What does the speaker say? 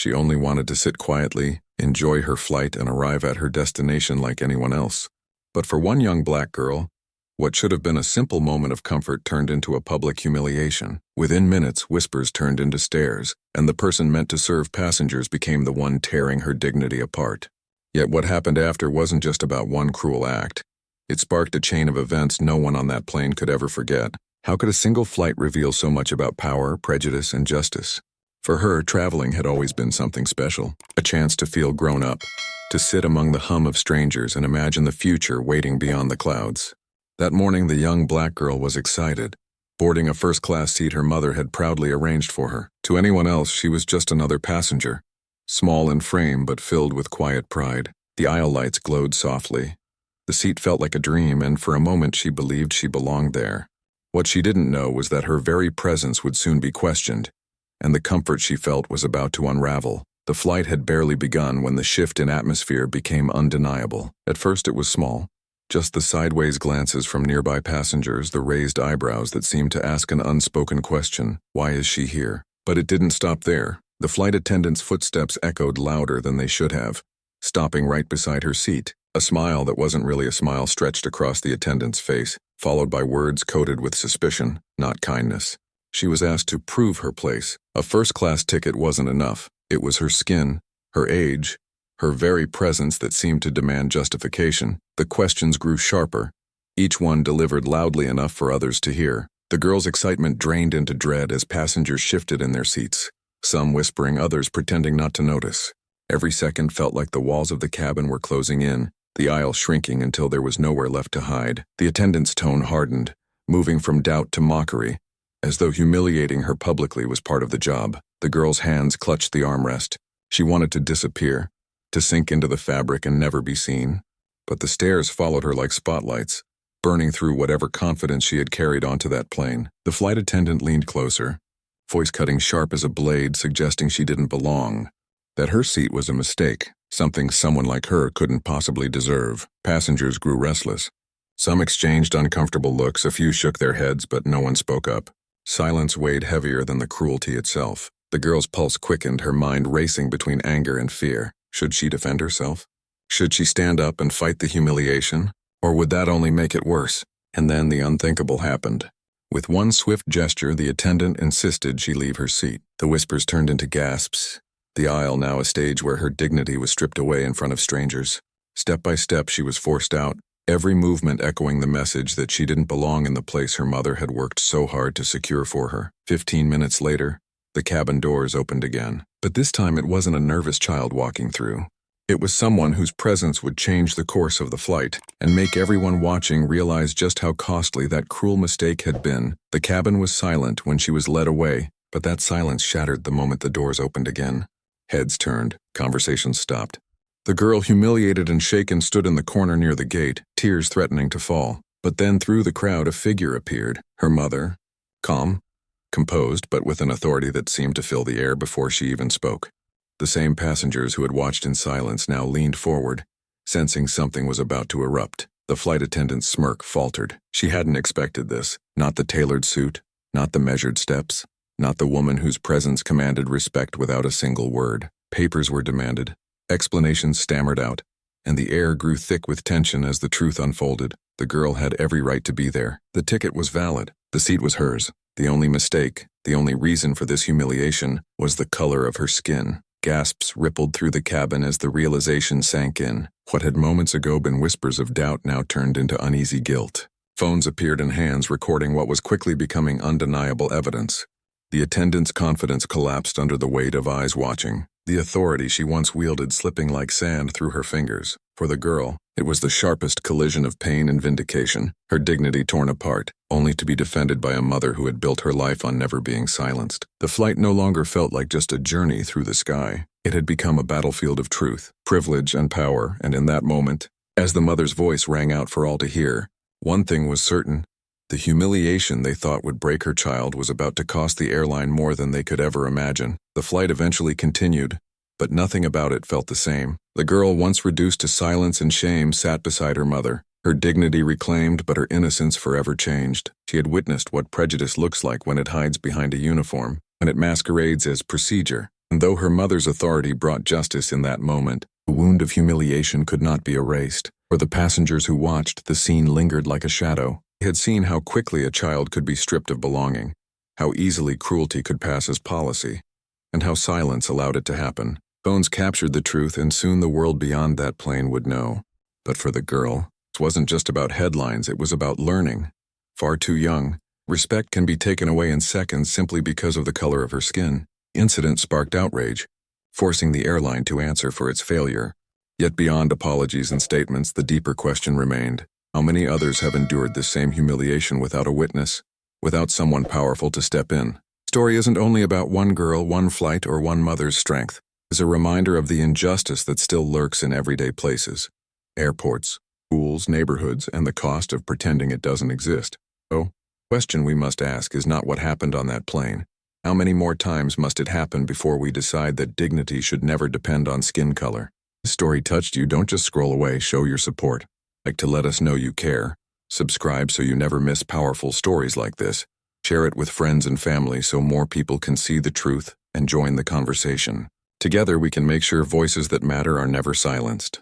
She only wanted to sit quietly, enjoy her flight, and arrive at her destination like anyone else. But for one young black girl, what should have been a simple moment of comfort turned into a public humiliation. Within minutes, whispers turned into stares, and the person meant to serve passengers became the one tearing her dignity apart. Yet what happened after wasn't just about one cruel act. It sparked a chain of events no one on that plane could ever forget. How could a single flight reveal so much about power, prejudice, and justice? For her, traveling had always been something special, a chance to feel grown up, to sit among the hum of strangers and imagine the future waiting beyond the clouds. That morning, the young black girl was excited, boarding a first-class seat her mother had proudly arranged for her. To anyone else, she was just another passenger, small in frame but filled with quiet pride. The aisle lights glowed softly. The seat felt like a dream, and for a moment she believed she belonged there. What she didn't know was that her very presence would soon be questioned, and the comfort she felt was about to unravel. The flight had barely begun when the shift in atmosphere became undeniable. At first it was small, just the sideways glances from nearby passengers, the raised eyebrows that seemed to ask an unspoken question, why is she here? But it didn't stop there. The flight attendant's footsteps echoed louder than they should have, stopping right beside her seat. A smile that wasn't really a smile stretched across the attendant's face, followed by words coated with suspicion, not kindness. She was asked to prove her place. A first-class ticket wasn't enough. It was her skin, her age, her very presence that seemed to demand justification. The questions grew sharper, each one delivered loudly enough for others to hear. The girl's excitement drained into dread as passengers shifted in their seats, some whispering, others pretending not to notice. Every second felt like the walls of the cabin were closing in, the aisle shrinking until there was nowhere left to hide. The attendant's tone hardened, moving from doubt to mockery, as though humiliating her publicly was part of the job. The girl's hands clutched the armrest. She wanted to disappear, to sink into the fabric and never be seen. But the stares followed her like spotlights, burning through whatever confidence she had carried onto that plane. The flight attendant leaned closer, voice cutting sharp as a blade, suggesting she didn't belong, that her seat was a mistake, something someone like her couldn't possibly deserve. Passengers grew restless. Some exchanged uncomfortable looks, a few shook their heads, but no one spoke up. Silence weighed heavier than the cruelty itself. The girl's pulse quickened, her mind racing between anger and fear. Should she defend herself? Should she stand up and fight the humiliation? Or would that only make it worse? And then the unthinkable happened. With one swift gesture, the attendant insisted she leave her seat. The whispers turned into gasps, the aisle now a stage where her dignity was stripped away in front of strangers. Step by step, she was forced out, every movement echoing the message that she didn't belong in the place her mother had worked so hard to secure for her. 15 minutes later, the cabin doors opened again. But this time it wasn't a nervous child walking through. It was someone whose presence would change the course of the flight and make everyone watching realize just how costly that cruel mistake had been. The cabin was silent when she was led away, but that silence shattered the moment the doors opened again. Heads turned, conversations stopped. The girl, humiliated and shaken, stood in the corner near the gate, tears threatening to fall. But then through the crowd a figure appeared, her mother, calm, composed, but with an authority that seemed to fill the air before she even spoke. The same passengers who had watched in silence now leaned forward, sensing something was about to erupt. The flight attendant's smirk faltered. She hadn't expected this. Not the tailored suit, not the measured steps, not the woman whose presence commanded respect without a single word. Papers were demanded, explanations stammered out, and the air grew thick with tension as the truth unfolded. The girl had every right to be there. The ticket was valid. The seat was hers. The only mistake, the only reason for this humiliation, was the color of her skin. Gasps rippled through the cabin as the realization sank in. What had moments ago been whispers of doubt now turned into uneasy guilt. Phones appeared in hands, recording what was quickly becoming undeniable evidence. The attendant's confidence collapsed under the weight of eyes watching, the authority she once wielded slipping like sand through her fingers. For the girl, it was the sharpest collision of pain and vindication, her dignity torn apart, only to be defended by a mother who had built her life on never being silenced. The flight no longer felt like just a journey through the sky. It had become a battlefield of truth, privilege, and power, and in that moment, as the mother's voice rang out for all to hear, one thing was certain. The humiliation they thought would break her child was about to cost the airline more than they could ever imagine. The flight eventually continued, but nothing about it felt the same. The girl, once reduced to silence and shame, sat beside her mother, her dignity reclaimed but her innocence forever changed. She had witnessed what prejudice looks like when it hides behind a uniform, when it masquerades as procedure, And though her mother's authority brought justice in that moment, the wound of humiliation could not be erased. For the passengers who watched, the scene lingered like a shadow. They had seen how quickly a child could be stripped of belonging, how easily cruelty could pass as policy, and how silence allowed it to happen. Phones captured the truth, and soon the world beyond that plane would know. But for the girl, it wasn't just about headlines, it was about learning. Far too young, respect can be taken away in seconds simply because of the color of her skin. The incident sparked outrage, forcing the airline to answer for its failure. Yet beyond apologies and statements, the deeper question remained. How many others have endured this same humiliation without a witness, without someone powerful to step in? The story isn't only about one girl, one flight, or one mother's strength. It's a reminder of the injustice that still lurks in everyday places. Airports, schools, neighborhoods, and the cost of pretending it doesn't exist. So, the question we must ask is not what happened on that plane. How many more times must it happen before we decide that dignity should never depend on skin color? If this story touched you, don't just scroll away, show your support. Like to let us know you care. Subscribe so you never miss powerful stories like this. Share it with friends and family so more people can see the truth and join the conversation. Together we can make sure voices that matter are never silenced.